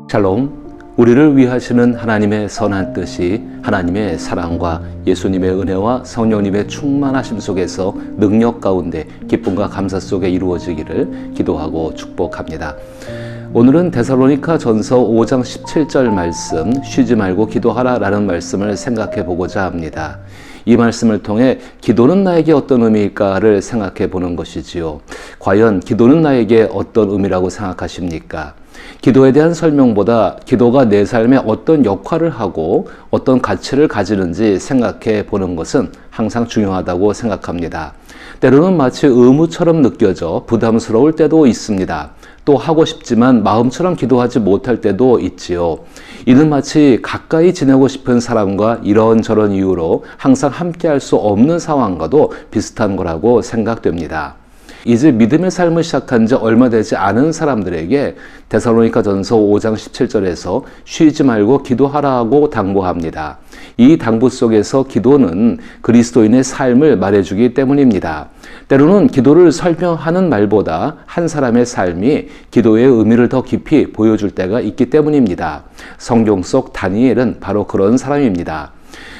샬롬, 우리를 위하시는 하나님의 선한 뜻이 하나님의 사랑과 예수님의 은혜와 성령님의 충만하심 속에서 능력 가운데 기쁨과 감사 속에 이루어지기를 기도하고 축복합니다. 오늘은 데살로니가 전서 5장 17절 말씀, 쉬지 말고 기도하라 라는 말씀을 생각해 보고자 합니다. 이 말씀을 통해 기도는 나에게 어떤 의미일까를 생각해 보는 것이지요. 과연 기도는 나에게 어떤 의미라고 생각하십니까? 기도에 대한 설명보다 기도가 내 삶에 어떤 역할을 하고 어떤 가치를 가지는지 생각해 보는 것은 항상 중요하다고 생각합니다. 때로는 마치 의무처럼 느껴져 부담스러울 때도 있습니다. 또 하고 싶지만 마음처럼 기도하지 못할 때도 있지요. 이는 마치 가까이 지내고 싶은 사람과 이런저런 이유로 항상 함께할 수 없는 상황과도 비슷한 거라고 생각됩니다. 이제 믿음의 삶을 시작한 지 얼마 되지 않은 사람들에게 데살로니가 전서 5장 17절에서 쉬지 말고 기도하라고 당부합니다. 이 당부 속에서 기도는 그리스도인의 삶을 말해주기 때문입니다. 때로는 기도를 설명하는 말보다 한 사람의 삶이 기도의 의미를 더 깊이 보여줄 때가 있기 때문입니다. 성경 속 다니엘은 바로 그런 사람입니다.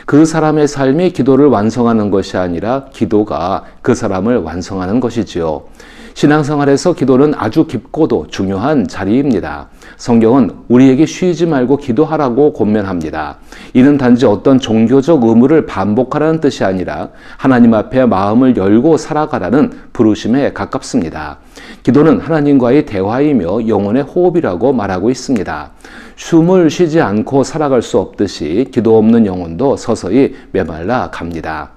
그 사람의 삶이 기도를 완성하는 것이 아니라 기도가 그 사람을 완성하는 것이지요. 신앙생활에서 기도는 아주 깊고도 중요한 자리입니다. 성경은 우리에게 쉬지 말고 기도하라고 권면합니다. 이는 단지 어떤 종교적 의무를 반복하라는 뜻이 아니라 하나님 앞에 마음을 열고 살아가라는 부르심에 가깝습니다. 기도는 하나님과의 대화이며 영혼의 호흡이라고 말하고 있습니다. 숨을 쉬지 않고 살아갈 수 없듯이 기도 없는 영혼도 서서히 메말라 갑니다.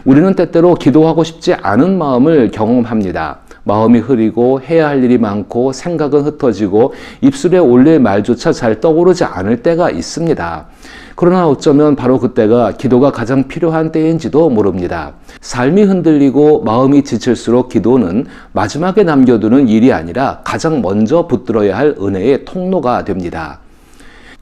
우리는 때때로 기도하고 싶지 않은 마음을 경험합니다. 마음이 흐리고 해야 할 일이 많고 생각은 흩어지고 입술에 올릴 말조차 잘 떠오르지 않을 때가 있습니다. 그러나 어쩌면 바로 그때가 기도가 가장 필요한 때인지도 모릅니다. 삶이 흔들리고 마음이 지칠수록 기도는 마지막에 남겨두는 일이 아니라 가장 먼저 붙들어야 할 은혜의 통로가 됩니다.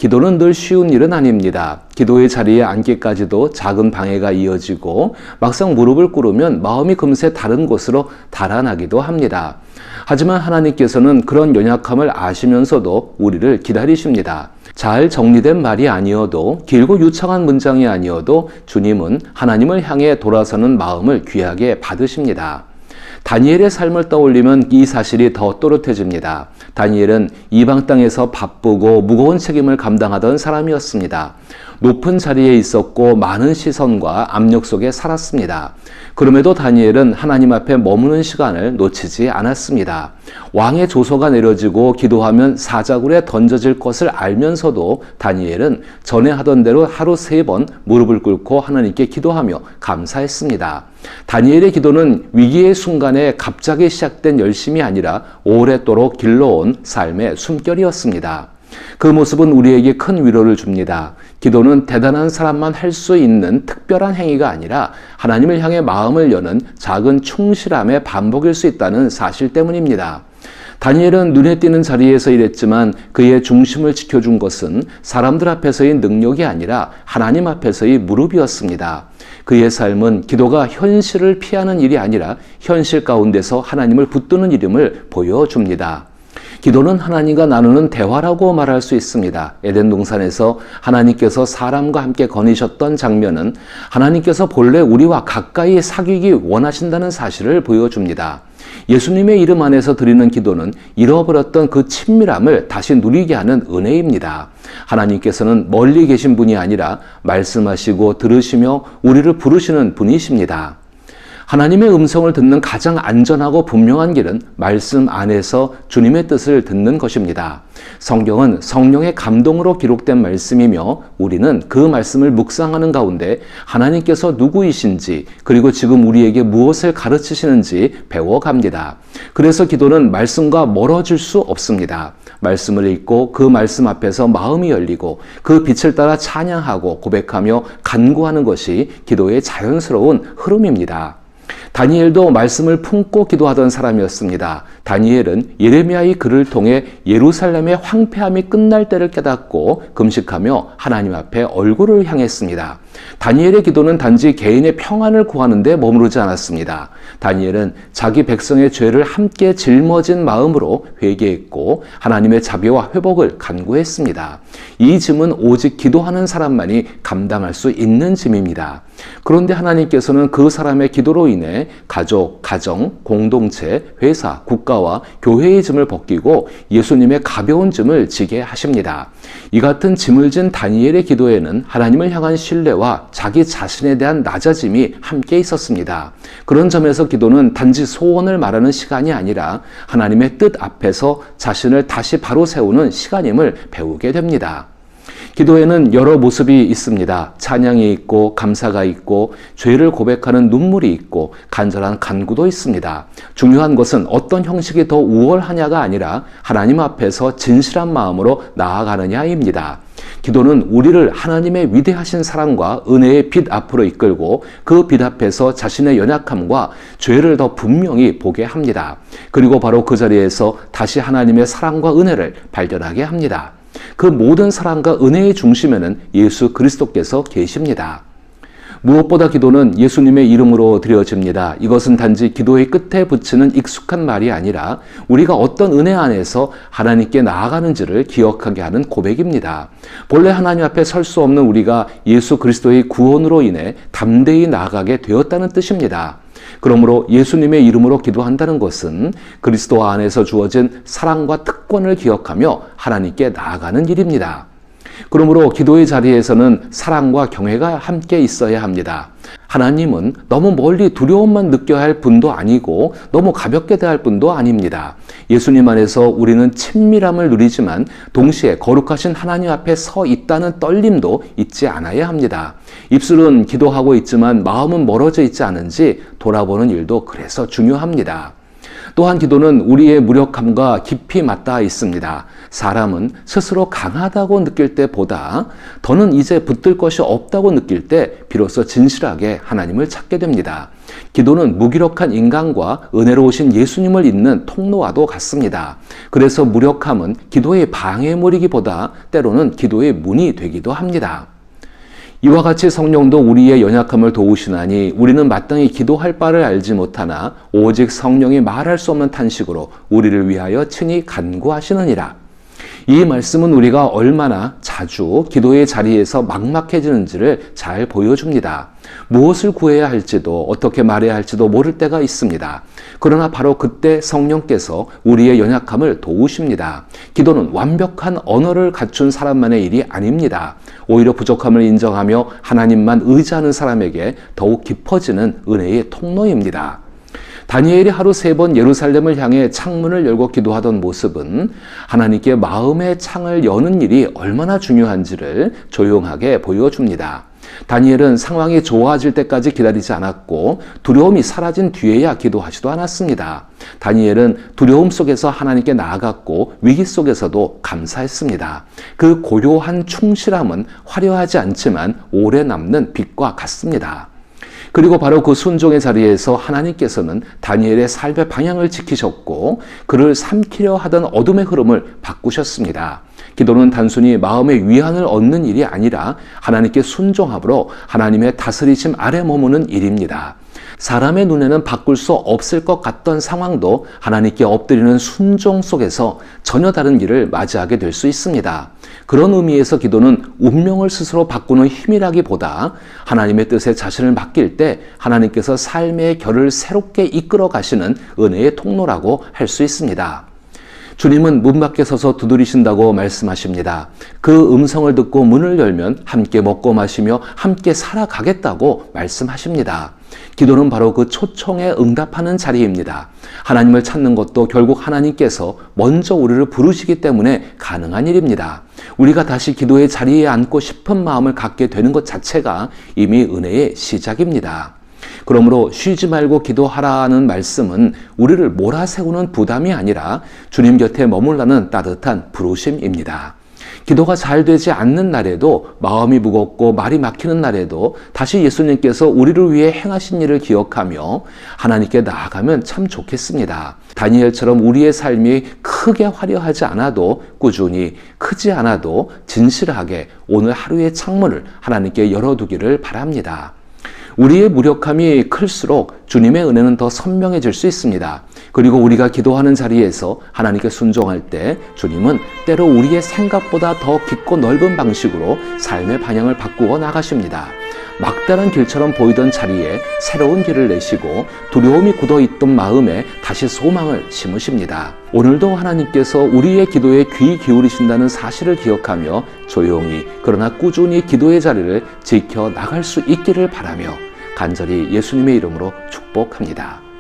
기도는 늘 쉬운 일은 아닙니다. 기도의 자리에 앉기까지도 작은 방해가 이어지고 막상 무릎을 꿇으면 마음이 금세 다른 곳으로 달아나기도 합니다. 하지만 하나님께서는 그런 연약함을 아시면서도 우리를 기다리십니다. 잘 정리된 말이 아니어도 길고 유창한 문장이 아니어도 주님은 하나님을 향해 돌아서는 마음을 귀하게 받으십니다. 다니엘의 삶을 떠올리면 이 사실이 더 또렷해집니다. 다니엘은 이방 땅에서 바쁘고 무거운 책임을 감당하던 사람이었습니다. 높은 자리에 있었고 많은 시선과 압력 속에 살았습니다. 그럼에도 다니엘은 하나님 앞에 머무는 시간을 놓치지 않았습니다. 왕의 조서가 내려지고 기도하면 사자굴에 던져질 것을 알면서도 다니엘은 전에 하던 대로 하루 3번 무릎을 꿇고 하나님께 기도하며 감사했습니다. 다니엘의 기도는 위기의 순간에 갑자기 시작된 열심이 아니라 오랫도록 길러온 삶의 숨결이었습니다. 그 모습은 우리에게 큰 위로를 줍니다. 기도는 대단한 사람만 할 수 있는 특별한 행위가 아니라 하나님을 향해 마음을 여는 작은 충실함의 반복일 수 있다는 사실 때문입니다. 다니엘은 눈에 띄는 자리에서 일했지만 그의 중심을 지켜준 것은 사람들 앞에서의 능력이 아니라 하나님 앞에서의 무릎이었습니다. 그의 삶은 기도가 현실을 피하는 일이 아니라 현실 가운데서 하나님을 붙드는 일임을 보여줍니다. 기도는 하나님과 나누는 대화라고 말할 수 있습니다. 에덴 동산에서 하나님께서 사람과 함께 거니셨던 장면은 하나님께서 본래 우리와 가까이 사귀기 원하신다는 사실을 보여줍니다. 예수님의 이름 안에서 드리는 기도는 잃어버렸던 그 친밀함을 다시 누리게 하는 은혜입니다. 하나님께서는 멀리 계신 분이 아니라 말씀하시고 들으시며 우리를 부르시는 분이십니다. 하나님의 음성을 듣는 가장 안전하고 분명한 길은 말씀 안에서 주님의 뜻을 듣는 것입니다. 성경은 성령의 감동으로 기록된 말씀이며 우리는 그 말씀을 묵상하는 가운데 하나님께서 누구이신지 그리고 지금 우리에게 무엇을 가르치시는지 배워갑니다. 그래서 기도는 말씀과 멀어질 수 없습니다. 말씀을 읽고 그 말씀 앞에서 마음이 열리고 그 빛을 따라 찬양하고 고백하며 간구하는 것이 기도의 자연스러운 흐름입니다. 다니엘도 말씀을 품고 기도하던 사람이었습니다. 다니엘은 예레미야의 글을 통해 예루살렘의 황폐함이 끝날 때를 깨닫고 금식하며 하나님 앞에 얼굴을 향했습니다. 다니엘의 기도는 단지 개인의 평안을 구하는 데 머무르지 않았습니다. 다니엘은 자기 백성의 죄를 함께 짊어진 마음으로 회개했고 하나님의 자비와 회복을 간구했습니다. 이 짐은 오직 기도하는 사람만이 감당할 수 있는 짐입니다. 그런데 하나님께서는 그 사람의 기도로 인해 가족, 가정, 공동체, 회사, 국가와 교회의 짐을 벗기고 예수님의 가벼운 짐을 지게 하십니다. 이 같은 짐을 진 다니엘의 기도에는 하나님을 향한 신뢰와 자기 자신에 대한 낮아짐이 함께 있었습니다. 그런 점에서 기도는 단지 소원을 말하는 시간이 아니라 하나님의 뜻 앞에서 자신을 다시 바로 세우는 시간임을 배우게 됩니다. 기도에는 여러 모습이 있습니다. 찬양이 있고 감사가 있고 죄를 고백하는 눈물이 있고 간절한 간구도 있습니다. 중요한 것은 어떤 형식이 더 우월하냐가 아니라 하나님 앞에서 진실한 마음으로 나아가느냐입니다. 기도는 우리를 하나님의 위대하신 사랑과 은혜의 빛 앞으로 이끌고 그 빛 앞에서 자신의 연약함과 죄를 더 분명히 보게 합니다. 그리고 바로 그 자리에서 다시 하나님의 사랑과 은혜를 발견하게 합니다. 그 모든 사랑과 은혜의 중심에는 예수 그리스도께서 계십니다. 무엇보다 기도는 예수님의 이름으로 드려집니다. 이것은 단지 기도의 끝에 붙이는 익숙한 말이 아니라 우리가 어떤 은혜 안에서 하나님께 나아가는지를 기억하게 하는 고백입니다. 본래 하나님 앞에 설 수 없는 우리가 예수 그리스도의 구원으로 인해 담대히 나아가게 되었다는 뜻입니다. 그러므로 예수님의 이름으로 기도한다는 것은 그리스도 안에서 주어진 사랑과 특권을 기억하며 하나님께 나아가는 일입니다. 그러므로 기도의 자리에서는 사랑과 경외가 함께 있어야 합니다. 하나님은 너무 멀리 두려움만 느껴야 할 분도 아니고 너무 가볍게 대할 분도 아닙니다. 예수님 안에서 우리는 친밀함을 누리지만 동시에 거룩하신 하나님 앞에 서 있다는 떨림도 잊지 않아야 합니다. 입술은 기도하고 있지만 마음은 멀어져 있지 않은지 돌아보는 일도 그래서 중요합니다. 또한 기도는 우리의 무력함과 깊이 맞닿아 있습니다. 사람은 스스로 강하다고 느낄 때보다 더는 이제 붙들 것이 없다고 느낄 때 비로소 진실하게 하나님을 찾게 됩니다. 기도는 무기력한 인간과 은혜로우신 예수님을 잇는 통로와도 같습니다. 그래서 무력함은 기도의 방해물이기보다 때로는 기도의 문이 되기도 합니다. 이와 같이 성령도 우리의 연약함을 도우시나니 우리는 마땅히 기도할 바를 알지 못하나 오직 성령이 말할 수 없는 탄식으로 우리를 위하여 친히 간구하시느니라. 이 말씀은 우리가 얼마나 자주 기도의 자리에서 막막해지는지를 잘 보여줍니다. 무엇을 구해야 할지도 어떻게 말해야 할지도 모를 때가 있습니다. 그러나 바로 그때 성령께서 우리의 연약함을 도우십니다. 기도는 완벽한 언어를 갖춘 사람만의 일이 아닙니다. 오히려 부족함을 인정하며 하나님만 의지하는 사람에게 더욱 깊어지는 은혜의 통로입니다. 다니엘이 하루 3번 예루살렘을 향해 창문을 열고 기도하던 모습은 하나님께 마음의 창을 여는 일이 얼마나 중요한지를 조용하게 보여줍니다. 다니엘은 상황이 좋아질 때까지 기다리지 않았고 두려움이 사라진 뒤에야 기도하지도 않았습니다. 다니엘은 두려움 속에서 하나님께 나아갔고 위기 속에서도 감사했습니다. 그 고요한 충실함은 화려하지 않지만 오래 남는 빛과 같습니다. 그리고 바로 그 순종의 자리에서 하나님께서는 다니엘의 삶의 방향을 지키셨고 그를 삼키려 하던 어둠의 흐름을 바꾸셨습니다. 기도는 단순히 마음의 위안을 얻는 일이 아니라 하나님께 순종함으로 하나님의 다스리심 아래 머무는 일입니다. 사람의 눈에는 바꿀 수 없을 것 같던 상황도 하나님께 엎드리는 순종 속에서 전혀 다른 길을 맞이하게 될 수 있습니다. 그런 의미에서 기도는 운명을 스스로 바꾸는 힘이라기보다 하나님의 뜻에 자신을 맡길 때 하나님께서 삶의 결을 새롭게 이끌어 가시는 은혜의 통로라고 할 수 있습니다. 주님은 문 밖에 서서 두드리신다고 말씀하십니다. 그 음성을 듣고 문을 열면 함께 먹고 마시며 함께 살아가겠다고 말씀하십니다. 기도는 바로 그 초청에 응답하는 자리입니다. 하나님을 찾는 것도 결국 하나님께서 먼저 우리를 부르시기 때문에 가능한 일입니다. 우리가 다시 기도의 자리에 앉고 싶은 마음을 갖게 되는 것 자체가 이미 은혜의 시작입니다. 그러므로 쉬지 말고 기도하라는 말씀은 우리를 몰아세우는 부담이 아니라 주님 곁에 머물라는 따뜻한 부르심입니다. 기도가 잘 되지 않는 날에도, 마음이 무겁고 말이 막히는 날에도 다시 예수님께서 우리를 위해 행하신 일을 기억하며 하나님께 나아가면 참 좋겠습니다. 다니엘처럼 우리의 삶이 크게 화려하지 않아도, 꾸준히 크지 않아도 진실하게 오늘 하루의 창문을 하나님께 열어두기를 바랍니다. 우리의 무력함이 클수록 주님의 은혜는 더 선명해질 수 있습니다. 그리고 우리가 기도하는 자리에서 하나님께 순종할 때 주님은 때로 우리의 생각보다 더 깊고 넓은 방식으로 삶의 방향을 바꾸어 나가십니다. 막다른 길처럼 보이던 자리에 새로운 길을 내시고 두려움이 굳어있던 마음에 다시 소망을 심으십니다. 오늘도 하나님께서 우리의 기도에 귀 기울이신다는 사실을 기억하며 조용히 그러나 꾸준히 기도의 자리를 지켜 나갈 수 있기를 바라며 간절히 예수님의 이름으로 축복합니다.